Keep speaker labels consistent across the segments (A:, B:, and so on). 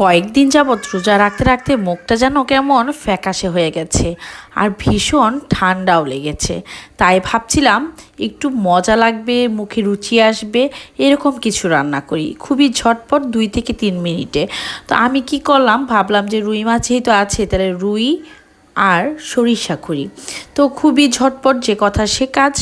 A: কয়েকদিন যাবৎ রোজা রাখতে রাখতে মুখটা যেন কেমন ফ্যাকাশে হয়ে গেছে আর ভীষণ ঠান্ডাও লেগেছে। তাই ভাবছিলাম একটু মজা লাগবে, মুখে রুচি আসবে, এরকম কিছু রান্না করি, খুবই ঝটপট 2 থেকে 3 মিনিটে। তো আমি কি করলাম, ভাবলাম যে রুই মাছ যেহেতু আছে তাহলে রুই আর সরিষা করি। তো খুবই ঝটপট, যে কথা সে কাজ।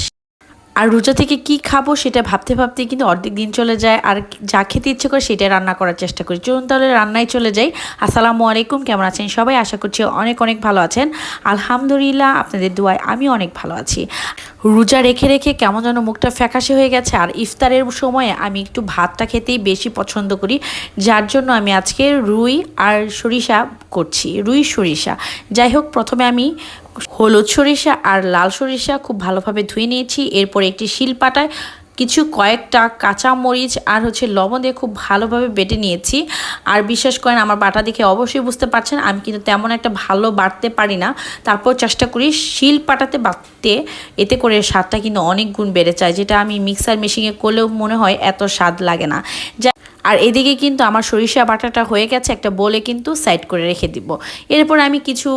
A: আর রোজা থেকে কি খাবো সেটা ভাবতে ভাবতে কিন্তু অর্ধেক দিন চলে যায়, আর যা খেতে ইচ্ছে করে সেটাই রান্না করার চেষ্টা করি। চলুন তাহলে রান্নায় চলে যাই। আসসালামু আলাইকুম, কেমন আছেন সবাই? আশা করছি অনেক অনেক ভালো আছেন। আলহামদুলিল্লাহ, আপনাদের দোয়ায় আমি অনেক ভালো আছি। রোজা রেখে রেখে কেমন যেন মুখটা ফ্যাকাশে হয়ে গেছে, আর ইফতারের সময়ে আমি একটু ভাতটা খেতেই বেশি পছন্দ করি, যার জন্য আমি আজকে রুই আর সরিষা করছি, রুই সরিষা। যাই হোক, প্রথমে আমি হলুদ সরিষা আর লাল সরিষা খুব ভালোভাবে ধুয়ে নিয়েছি। এরপর একটি শিলপাটায় কয়েকটা কাঁচা মরিচ আর লবণ দিয়ে খুব ভালোভাবে বেটে নিয়েছি। আর বিশ্বাস করেন, আমার বাটা দেখে অবশ্যই বুঝতে পারছেন আমি কিন্তু তেমন একটা ভালো বাটতে পারি না, তারপর চেষ্টা করি শিলপাটাতে বাটতে। এতে করে স্বাদটা কিন্তু অনেক গুণ বেড়ে যায়, যেটা আমি মিক্সার মেশিনে করলেও মনে হয় এত স্বাদ লাগে না। আর এদিকে কিন্তু আমার সরিষা বাটাটা হয়ে গেছে, একটা বলে কিন্তু সাইড করে রেখে দিব। এরপর আমি কিছু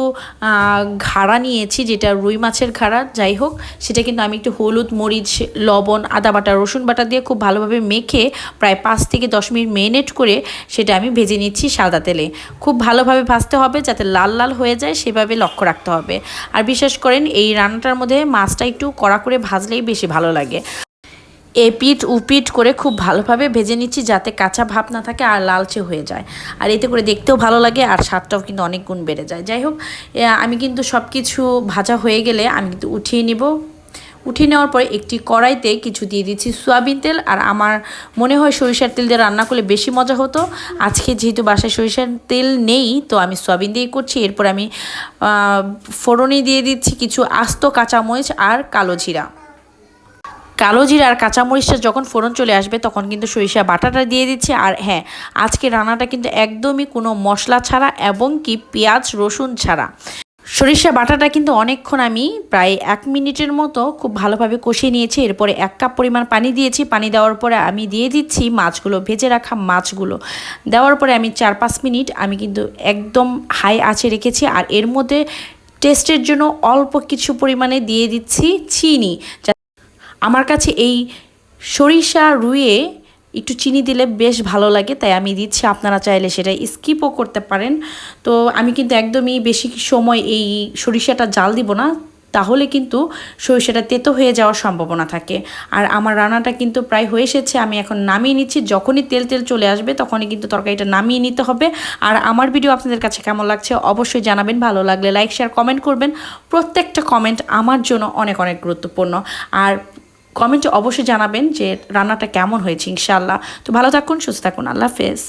A: ঘাড়া নিয়েছি, যেটা রুই মাছের ঘাড়া। যাই হোক, সেটা কিন্তু আমি একটু হলুদ, মরিচ, লবণ, আদা বাটা, রসুন বাটা দিয়ে খুব ভালোভাবে মেখে প্রায় 5 থেকে 10 মিনিট মেরিনেট করে সেটা আমি ভেজে নিচ্ছি সাদা তেলে। খুব ভালোভাবে ভাজতে হবে যাতে লাল লাল হয়ে যায়, সেভাবে লক্ষ্য রাখতে হবে। আর বিশ্বাস করেন, এই রান্নাটার মধ্যে মাছটা একটু কড়া করে ভাজলেই বেশি ভালো লাগে। এপিট উপিট করে খুব ভালোভাবে ভেজে নিচ্ছি, যাতে কাঁচা ভাব না থাকে আর লালচে হয়ে যায়। আর এতে করে দেখতেও ভালো লাগে আর স্বাদটাও কিন্তু অনেক গুণ বেড়ে যায়। যাই হোক, আমি কিন্তু সব কিছু ভাজা হয়ে গেলে আমি কিন্তু উঠিয়ে নিব। উঠিয়ে নেওয়ার পরে একটি কড়াইতে কিছু দিয়ে দিচ্ছি সয়াবিন তেল। আর আমার মনে হয় সরিষার তেল দিয়ে রান্না করলে বেশি মজা হতো। আজকে যেহেতু বাসায় সরিষার তেল নেই, তো আমি সয়াবিন দিয়েই করছি। এরপর আমি ফোড়নে দিয়ে দিচ্ছি কিছু আস্ত কাঁচামরিচ আর কালো জিরা। কালো জিরা আর কাঁচামরিচটা যখন ফোড়ন চলে আসবে, তখন কিন্তু সরিষা বাটাটা দিয়ে দিচ্ছি। আর হ্যাঁ, আজকে রান্নাটা কিন্তু একদমই কোনো মশলা ছাড়া এবং কি পেঁয়াজ রসুন ছাড়া। সরিষা বাটাটা কিন্তু অনেকক্ষণ আমি প্রায় 1 মিনিটের মতো খুব ভালোভাবে কষিয়ে নিয়েছি। এরপরে 1 কাপ পরিমাণ পানি দিয়েছি। পানি দেওয়ার পরে আমি দিয়ে দিচ্ছি মাছগুলো, ভেজে রাখা মাছগুলো। দেওয়ার পরে আমি 4-5 মিনিট আমি কিন্তু একদম হাই আঁচে রেখেছি। আর এর মধ্যে টেস্টের জন্য অল্প কিছু পরিমাণে দিয়ে দিচ্ছি চিনি। আমার কাছে এই সরিষা রুইয়ে একটু চিনি দিলে বেশ ভালো লাগে, তাই আমি দিচ্ছি। আপনারা চাইলে সেটা স্কিপও করতে পারেন। তো আমি কিন্তু একদমই বেশি সময় এই সরিষাটা জাল দিব না, তাহলে কিন্তু সরিষাটা তেতো হয়ে যাওয়ার সম্ভাবনা থাকে। আর আমার রান্নাটা কিন্তু প্রায় হয়ে এসেছে, আমি এখন নামিয়ে নিচ্ছি। যখনই তেল তেল চলে আসবে তখনই কিন্তু তরকারিটা নামিয়ে নিতে হবে। আর আমার ভিডিও আপনাদের কাছে কেমন লাগছে অবশ্যই জানাবেন। ভালো লাগলে লাইক শেয়ার কমেন্ট করবেন। প্রত্যেকটা কমেন্ট আমার জন্য অনেক অনেক গুরুত্বপূর্ণ। আর কমেন্টে অবশ্যই জানাবেন যে রান্নাটা কেমন হয়েছে, ইনশাআল্লাহ। তো ভালো থাকুন, সুস্থ থাকুন, আল্লাহ হাফেজ।